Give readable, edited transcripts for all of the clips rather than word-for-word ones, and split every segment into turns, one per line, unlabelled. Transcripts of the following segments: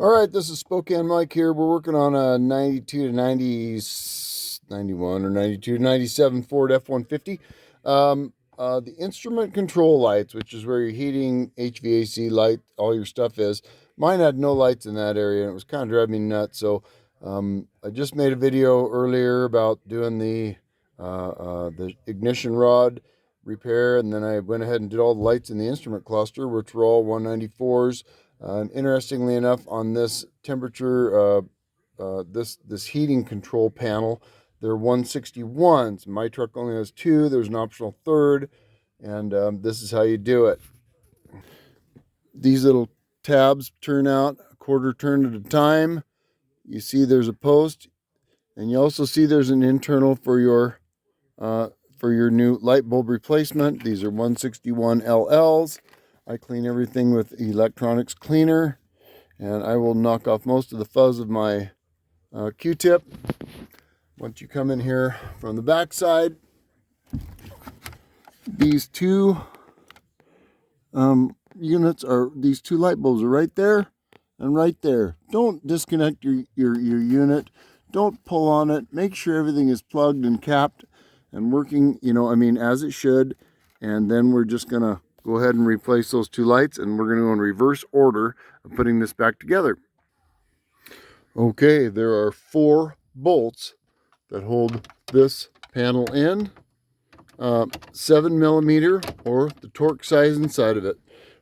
All right, this is Spokane Mike here. We're working on a 92 to 91 or 92 to 97 Ford F-150. The instrument control lights, which is where your heating, HVAC light, all your stuff is. Mine had no lights in that area, and it was kind of driving me nuts. So I just made a video earlier about doing the ignition rod repair, and then I went ahead and did all the lights in the instrument cluster, which were all 194s. And interestingly enough, on this temperature, this heating control panel, they're 161s. My truck only has two. There's an optional third, and this is how you do it. These little tabs turn out a quarter turn at a time. You see there's a post, and you also see there's an internal for your new light bulb replacement. These are 161 LLs. I clean everything with electronics cleaner, and I will knock off most of the fuzz of my Q-tip. Once you come in here from the back side, these two units are, these two light bulbs are right there and right there. Don't disconnect your unit. Don't pull on it. Make sure everything is plugged and capped and working, as it should. And then we're just gonna go ahead and replace those two lights, and we're going to go in reverse order of putting this back together. Okay, there are 4 bolts that hold this panel in, 7mm or the torque size inside of it.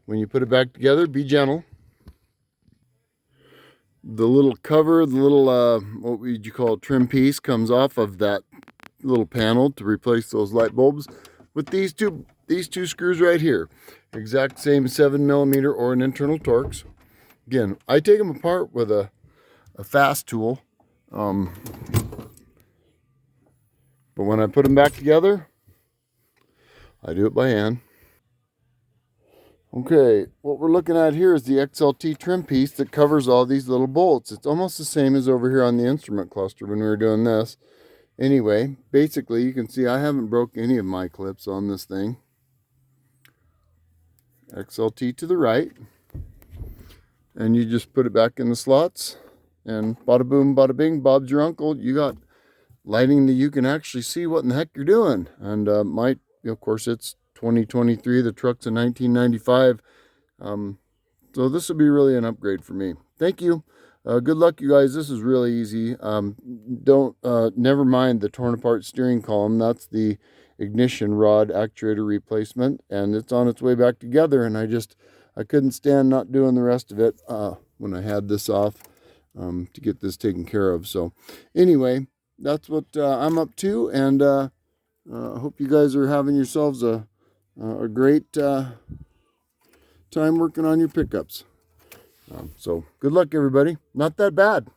When you put it back together, be gentle. The little cover, the little what would you call it, trim piece, comes off of that little panel to replace those light bulbs with these two screws right here. Exact same 7mm or an internal Torx. Again, I take them apart with a fast tool. But when I put them back together, I do it by hand. Okay, what we're looking at here is the XLT trim piece that covers all these little bolts. It's almost the same as over here on the instrument cluster when we were doing this. Anyway, basically you can see I haven't broke any of my clips on this thing. XLT to the right, and you just put it back in the slots, and bada boom, bada bing, Bob's your uncle. You got lighting that you can actually see what in the heck you're doing. And of course, it's 2023. The truck's a 1995. So this will be really an upgrade for me. Thank you. Good luck, you guys. This is really easy. Never mind the torn apart steering column. That's the ignition rod actuator replacement, and it's on its way back together, and I couldn't stand not doing the rest of it when I had this off to get this taken care of. So anyway, that's what I'm up to, and I hope you guys are having yourselves a great time working on your pickups. So good luck, everybody. Not that bad.